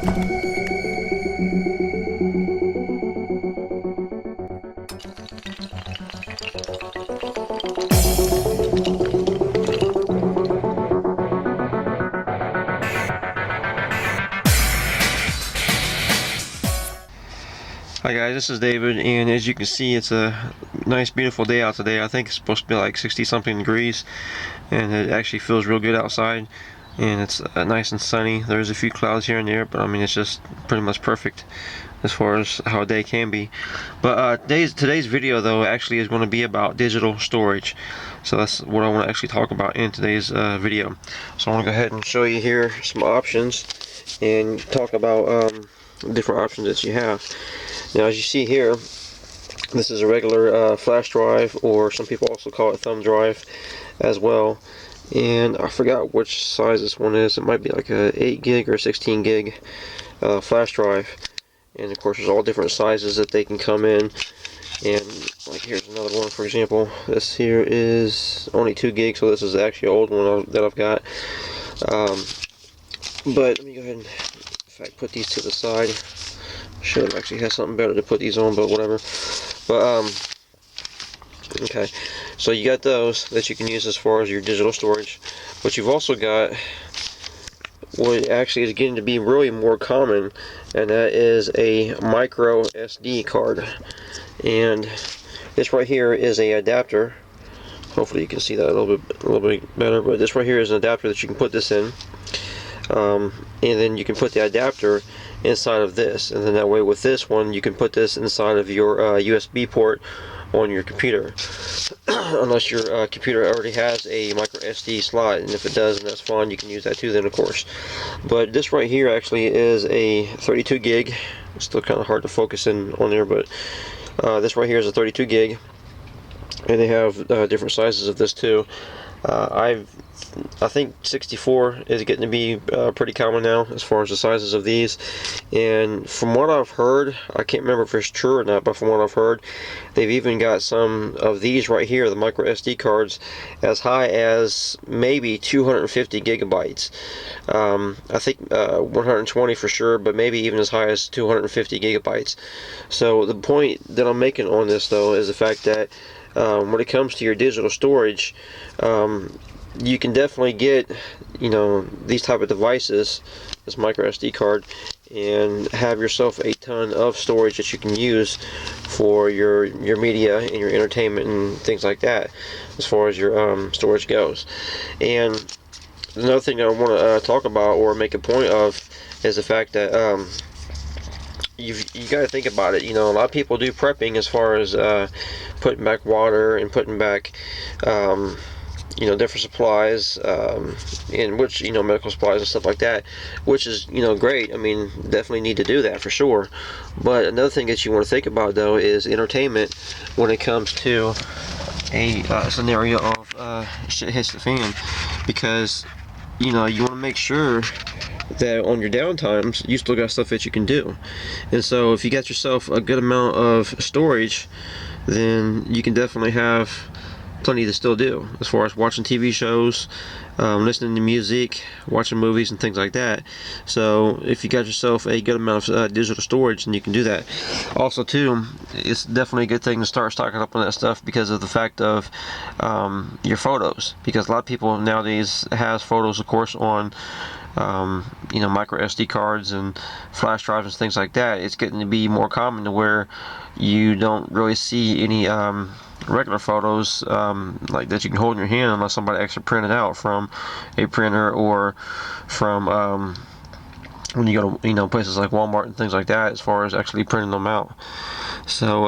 Hi guys, this is David, and as you can see, it's a nice beautiful day out today. I think it's supposed to be like 60 something degrees, and it actually feels real good outside, and it's nice and sunny. There's a few clouds here and there, but I mean it's just pretty much perfect as far as how a day can be. But today's video though actually is going to be about digital storage, so that's what I want to actually talk about in today's video. So I want to go ahead and show you here some options and talk about different options that you have. Now, as you see here, this is a regular flash drive, or some people also call it thumb drive as well. And I forgot which size this one is. It might be like a 8 gig or 16 gig flash drive. And of course, there's all different sizes that they can come in. And like here's another one, for example. This here is only 2 gigs, so this is actually an old one that I've got. But let me go ahead and, in fact, put these to the side. Should have actually had something better to put these on, but whatever. But okay, so you got those that you can use as far as your digital storage, but you've also got what actually is getting to be really more common, and that is a micro SD card. And this right here is a adapter. Hopefully you can see that a little bit better, but this right here is an adapter that you can put this in. And then you can put the adapter inside of this, and then that way with this one you can put this inside of your USB port on your computer, unless your computer already has a micro SD slot, and if it does, then that's fine, you can use that too then, of course. But this right here actually is a 32 gig. It's still kind of hard to focus in on there, but this right here is a 32 gig, and they have different sizes of this too. I think 64 is getting to be pretty common now as far as the sizes of these. And from what I've heard, I can't remember if it's true or not, but from what I've heard, they've even got some of these right here, the micro SD cards, as high as maybe 250 gigabytes. I think 120 for sure, but maybe even as high as 250 gigabytes. So the point that I'm making on this though is the fact that when it comes to your digital storage, you can definitely get, these type of devices, this micro SD card, and have yourself a ton of storage that you can use for your media and your entertainment and things like that, as far as your storage goes. And another thing I want to talk about or make a point of is the fact that you got to think about it. A lot of people do prepping as far as putting back water and putting back different supplies, in which, medical supplies and stuff like that, which is, great. I mean, definitely need to do that for sure. But another thing that you want to think about though is entertainment when it comes to a scenario of shit hits the fan, because you want to make sure that on your downtimes you still got stuff that you can do. And so if you got yourself a good amount of storage, then you can definitely have plenty to still do as far as watching TV shows, listening to music, watching movies and things like that. So if you got yourself a good amount of digital storage, then you can do that. Also too, it's definitely a good thing to start stocking up on that stuff because of the fact of your photos, because a lot of people nowadays has photos, of course, on micro SD cards and flash drives and things like that. It's getting to be more common to where you don't really see any regular photos like that you can hold in your hand unless somebody actually printed out from a printer, or from when you go to places like Walmart and things like that, as far as actually printing them out. So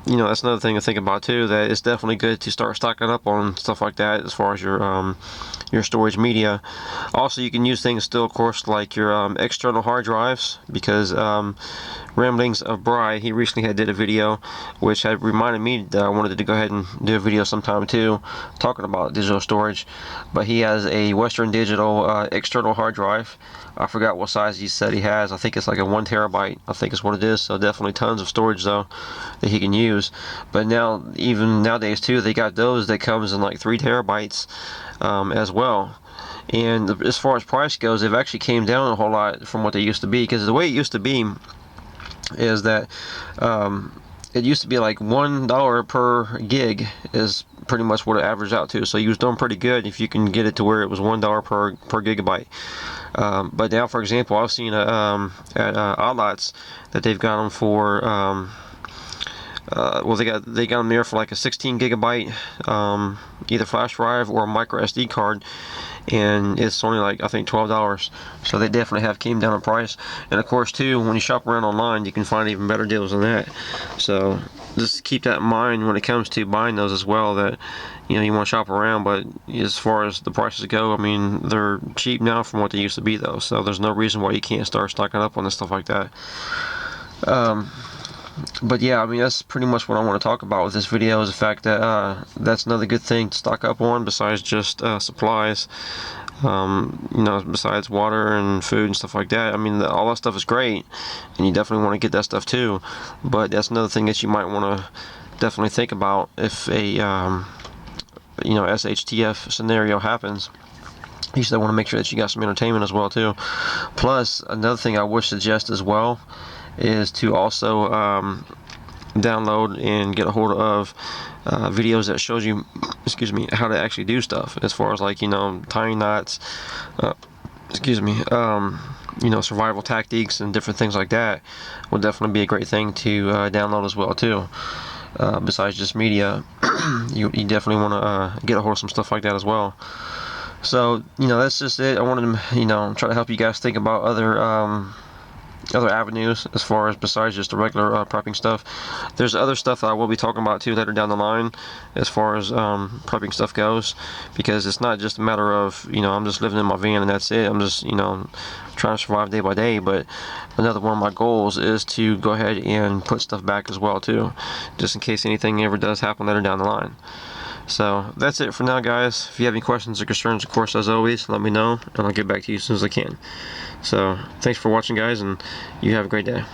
that's another thing to think about too, that it's definitely good to start stocking up on stuff like that as far as your storage media. Also, you can use things still, of course, like your external hard drives, because Ramblings of Bry, he recently did a video which had reminded me that I wanted to go ahead and do a video sometime too, talking about digital storage. But he has a Western Digital external hard drive. I forgot what size he said he has. I think it's like a 1 terabyte, I think is what it is. So definitely tons of storage though that he can use. But now, even nowadays too, they got those that comes in like 3 terabytes as well. And as far as price goes, they've actually came down a whole lot from what they used to be, because the way it used to be is that it used to be like $1 per gig is pretty much what it averaged out to. So you was doing pretty good if you can get it to where it was $1 per gigabyte. But now, for example, I've seen at Oddlots that they've got them for well, they got them there for like a 16 gigabyte either flash drive or a micro SD card, and it's only like, I think, $12. So they definitely have came down in price. And of course too, when you shop around online, you can find even better deals than that. So just keep that in mind when it comes to buying those as well, that you want to shop around. But as far as the prices go, I mean, they're cheap now from what they used to be though, so there's no reason why you can't start stocking up on this stuff like that. But yeah, I mean, that's pretty much what I want to talk about with this video, is the fact that that's another good thing to stock up on besides just supplies. Besides water and food and stuff like that. I mean, all that stuff is great, and you definitely want to get that stuff too. But that's another thing that you might want to definitely think about if a SHTF scenario happens. You still want to make sure that you got some entertainment as well too. Plus, another thing I would suggest as well is to also download and get a hold of videos that shows you, how to actually do stuff, as far as like tying knots, survival tactics and different things like that. Would definitely be a great thing to download as well too. Besides just media, you definitely want to get a hold of some stuff like that as well. So that's just it. I wanted to try to help you guys think about other avenues as far as besides just the regular prepping stuff. There's other stuff that I will be talking about too later down the line as far as prepping stuff goes, because it's not just a matter of I'm just living in my van and that's it. I'm just trying to survive day by day. But another one of my goals is to go ahead and put stuff back as well too, just in case anything ever does happen later down the line. So that's it for now, guys. If you have any questions or concerns, of course, as always, let me know, and I'll get back to you as soon as I can. So thanks for watching, guys, and you have a great day.